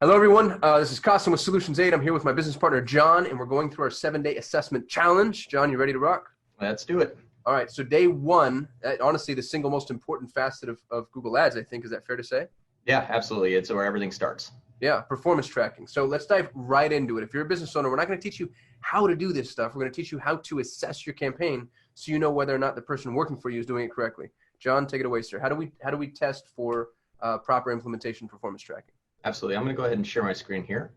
Hello, everyone. This is Kasim with Solutions 8. I'm here with my business partner, John, and we're going through our 7-day assessment challenge. John, you ready to rock? Let's do it. All right. So day one, honestly, the single most important facet of Google Ads, I think. Is that fair to say? Yeah, absolutely. It's where everything starts. Yeah, performance tracking. So let's dive right into it. If you're a business owner, we're not going to teach you how to do this stuff. We're going to teach you how to assess your campaign so you know whether or not the person working for you is doing it correctly. John, take it away, sir. How do we test for proper implementation performance tracking? Absolutely. I'm going to go ahead and share my screen here.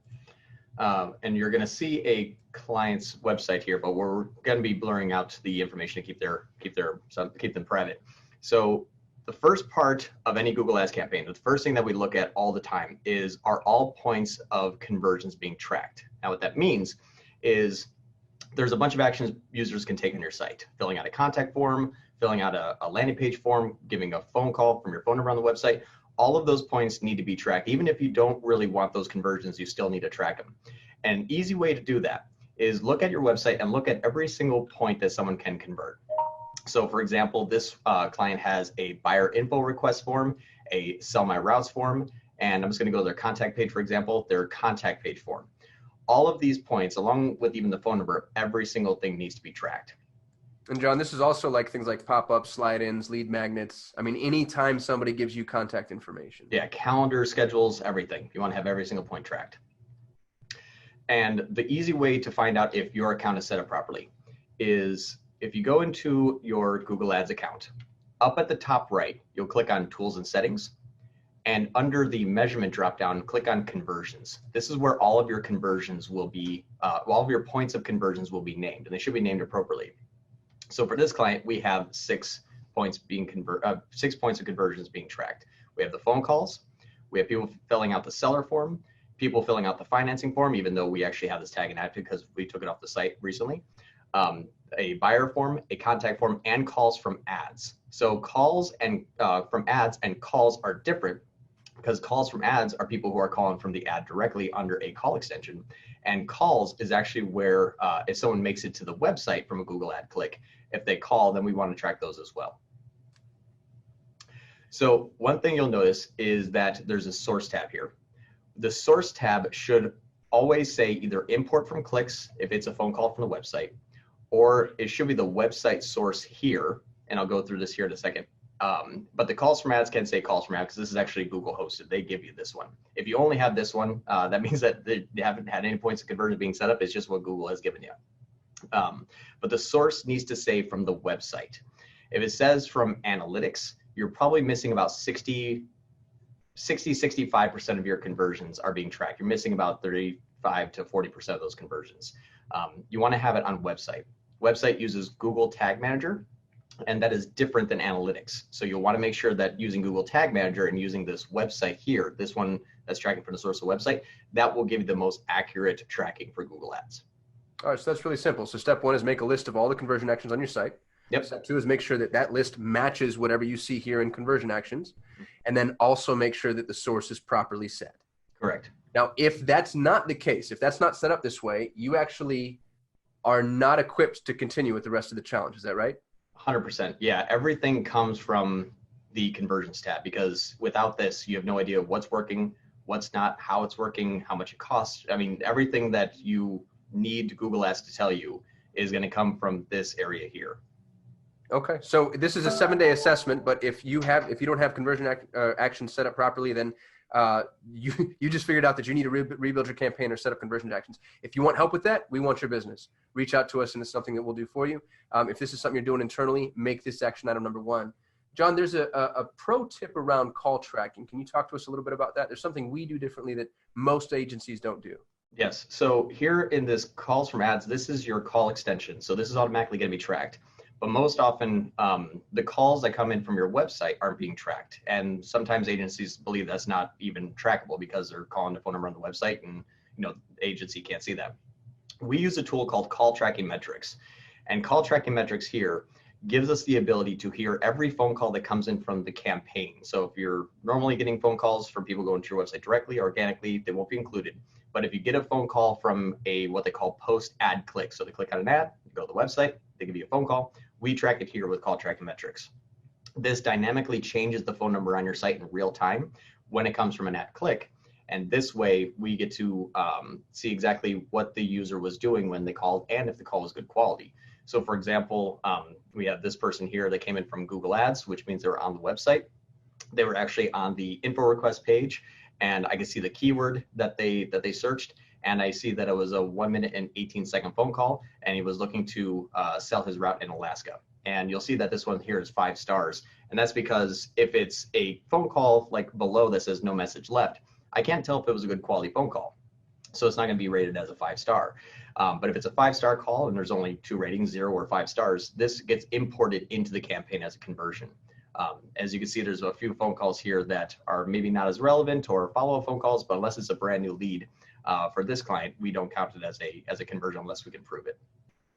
And you're going to see a client's website here, but we're going to be blurring out the information to keep them private. So the first part of any Google Ads campaign, the first thing that we look at all the time is, are all points of conversions being tracked? Now, what that means is there's a bunch of actions users can take on your site: filling out a contact form, filling out a landing page form, giving a phone call from your phone number on the website. All of those points need to be tracked. Even if you don't really want those conversions, you still need to track them. And an easy way to do that is look at your website and look at every single point that someone can convert. So for example, this client has a buyer info request form, a sell my routes form, and I'm just gonna go to their contact page, for example, their contact page form. All of these points, along with even the phone number, every single thing needs to be tracked. And John, this is also like things like pop-ups, slide-ins, lead magnets. I mean, anytime somebody gives you contact information. Yeah, calendar, schedules, everything. You want to have every single point tracked. And the easy way to find out if your account is set up properly is if you go into your Google Ads account, up at the top right, you'll click on Tools and Settings. And under the measurement dropdown, click on Conversions. This is where all of your conversions will be, all of your points of conversions will be named, and they should be named appropriately. So for this client, we have 6 points of conversions being tracked. We have the phone calls, we have people filling out the seller form, people filling out the financing form, even though we actually have this tag inactive because we took it off the site recently, a buyer form, a contact form, and calls from ads. So calls and from ads and calls are different because calls from ads are people who are calling from the ad directly under a call extension. And calls is actually where if someone makes it to the website from a Google ad click, if they call, then we want to track those as well. So one thing you'll notice is that there's a source tab here. The source tab should always say either import from clicks if it's a phone call from the website, or it should be the website source here. And I'll go through this here in a second. But the calls from ads can say calls from ads because this is actually Google hosted. They give you this one. If you only have this one, that means that they haven't had any points of conversion being set up. It's just what Google has given you. But the source needs to say from the website. If it says from analytics, you're probably missing about 65% of your conversions are being tracked. You're missing about 35 to 40% of those conversions. You want to have it on website. Website uses Google Tag Manager, and that is different than analytics. So you'll want to make sure that using Google Tag Manager and using this website here, this one that's tracking from the source of the website, that will give you the most accurate tracking for Google Ads. All right, so that's really simple. So step 1 is make a list of all the conversion actions on your site. Yep. Step 2 is make sure that that list matches whatever you see here in conversion actions. And then also make sure that the source is properly set. Correct. Now, if that's not the case, if that's not set up this way, you actually are not equipped to continue with the rest of the challenge. Is that right? 100%. Yeah, everything comes from the conversions tab, because without this, you have no idea what's working, what's not, how it's working, how much it costs. I mean, everything that you need Google Ads to tell you is going to come from this area here. Okay, so this is a 7-day assessment, but if you don't have conversion actions set up properly, then you just figured out that you need to rebuild your campaign or set up conversion actions. If you want help with that, we want your business. Reach out to us, and it's something that we'll do for you. If this is something you're doing internally, make this action item number 1. John, there's a pro tip around call tracking. Can you talk to us a little bit about that? There's something we do differently that most agencies don't do. Yes. So here in this calls from ads, this is your call extension. So this is automatically going to be tracked. But most often, the calls that come in from your website aren't being tracked. And sometimes agencies believe that's not even trackable because they're calling the phone number on the website, and the agency can't see that. We use a tool called Call Tracking Metrics. And Call Tracking Metrics here gives us the ability to hear every phone call that comes in from the campaign. So if you're normally getting phone calls from people going to your website directly, organically, they won't be included. But if you get a phone call from what they call post ad click, so they click on an ad, you go to the website, they give you a phone call, we track it here with Call Tracking Metrics. This dynamically changes the phone number on your site in real time when it comes from an ad click, And this way we get to see exactly what the user was doing when they called and if the call was good quality. So for example, we have this person here that came in from Google Ads, which means they were on the website. They were actually on the info request page, and I can see the keyword that they searched, and I see that it was a 1 minute and 18-second phone call, and he was looking to sell his route in Alaska. And you'll see that this one here is 5 stars, and that's because if it's a phone call like below that says no message left, I can't tell if it was a good quality phone call. So it's not going to be rated as a 5-star. But if it's a 5-star call and there's only 2 ratings, 0 or 5 stars, this gets imported into the campaign as a conversion. As you can see, there's a few phone calls here that are maybe not as relevant or follow-up phone calls, but unless it's a brand new lead for this client, we don't count it as a conversion unless we can prove it.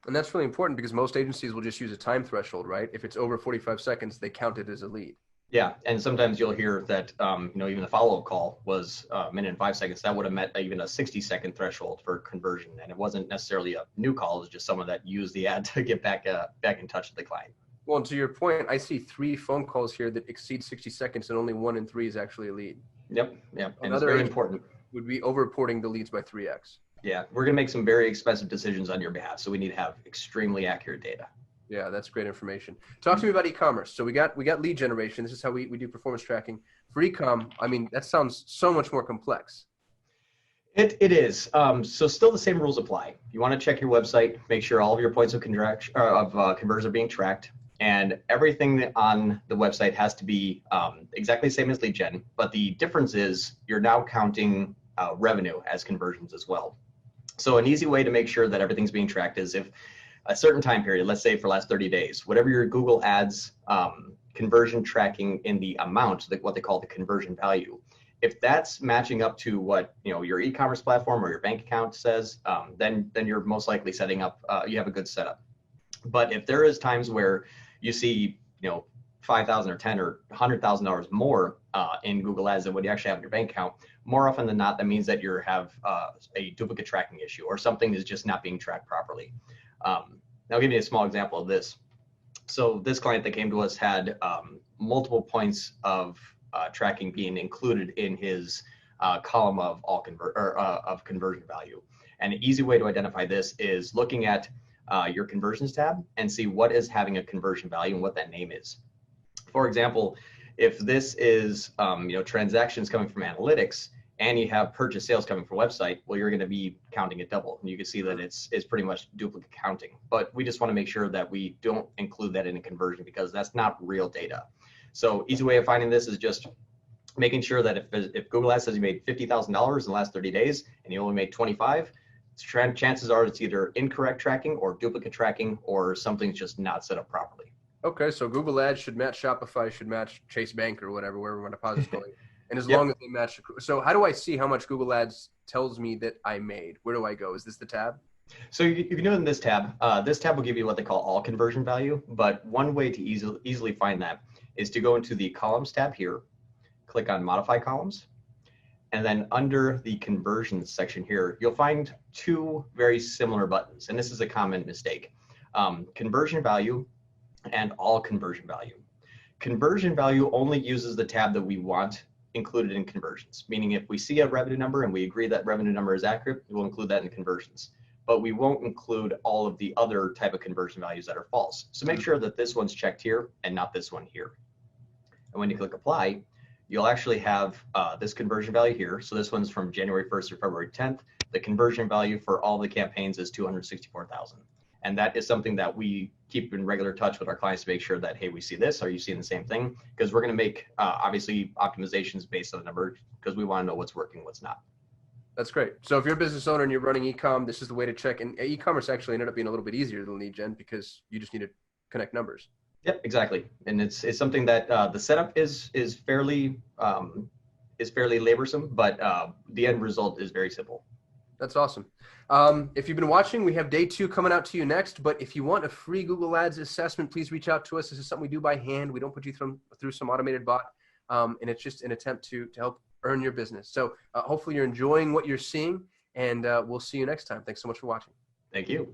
And that's really important because most agencies will just use a time threshold, right? If it's over 45 seconds, they count it as a lead. Yeah, and sometimes you'll hear that even the follow-up call was a minute and 5 seconds. That would have met even a 60-second threshold for conversion, and it wasn't necessarily a new call. It was just someone that used the ad to get back in touch with the client. Well, and to your point, I see 3 phone calls here that exceed 60 seconds, and only 1 in 3 is actually a lead. Yep, and it's very important. Would be over-reporting the leads by 3x. Yeah, we're going to make some very expensive decisions on your behalf, so we need to have extremely accurate data. Yeah, that's great information. Talk to me about e-commerce. So we got lead generation. This is how we do performance tracking. For e-com, I mean, that sounds so much more complex. It is. So still the same rules apply. You want to check your website, make sure all of your points of conversion are being tracked, and everything on the website has to be exactly the same as lead gen. But the difference is you're now counting revenue as conversions as well. So an easy way to make sure that everything's being tracked is if a certain time period, let's say for the last 30 days, whatever your Google Ads conversion tracking in the amount, what they call the conversion value, if that's matching up to what your e-commerce platform or your bank account says, then you're most likely setting up, you have a good setup. But if there is times where you see $5,000 or $10,000 or $100,000 more in Google Ads than what you actually have in your bank account, more often than not, that means that you have a duplicate tracking issue or something is just not being tracked properly. I'll give you a small example of this. So this client that came to us had multiple points of tracking being included in his column of of conversion value. And an easy way to identify this is looking at your conversions tab and see what is having a conversion value and what that name is. For example, if this is transactions coming from analytics and you have purchase sales coming from website, well, you're going to be counting it double. And you can see that it's pretty much duplicate counting. But we just want to make sure that we don't include that in a conversion because that's not real data. So easy way of finding this is just making sure that if Google Ads says you made $50,000 in the last 30 days and you only made 25, chances are it's either incorrect tracking or duplicate tracking or something's just not set up properly. Okay, so Google Ads should match Shopify, should match Chase Bank or whatever, wherever my deposit's going. And as long as they match, so how do I see how much Google Ads tells me that I made? Where do I go? Is this the tab? So you can do it in this tab. This tab will give you what they call all conversion value. But one way to easily find that is to go into the columns tab here, click on modify columns, and then under the conversions section here, you'll find 2 very similar buttons. And this is a common mistake. Conversion value and all conversion value. Conversion value only uses the tab that we want included in conversions, meaning if we see a revenue number and we agree that revenue number is accurate, we'll include that in conversions. But we won't include all of the other type of conversion values that are false. So make sure that this one's checked here and not this one here. And when you click apply, you'll actually have this conversion value here. So this one's from January 1st or February 10th. The conversion value for all the campaigns is 264,000. And that is something that we keep in regular touch with our clients to make sure that, hey, we see this. Are you seeing the same thing? Because we're going to make, obviously, optimizations based on the number because we want to know what's working, what's not. That's great. So if you're a business owner and you're running e-com, this is the way to check. And e-commerce actually ended up being a little bit easier than lead gen because you just need to connect numbers. Yep, exactly. And it's something that the setup is fairly laborsome, but the end result is very simple. That's awesome. If you've been watching, we have day 2 coming out to you next. But if you want a free Google Ads assessment, please reach out to us. This is something we do by hand. We don't put you through some automated bot. And it's just an attempt to help earn your business. So hopefully you're enjoying what you're seeing, and we'll see you next time. Thanks so much for watching. Thank you.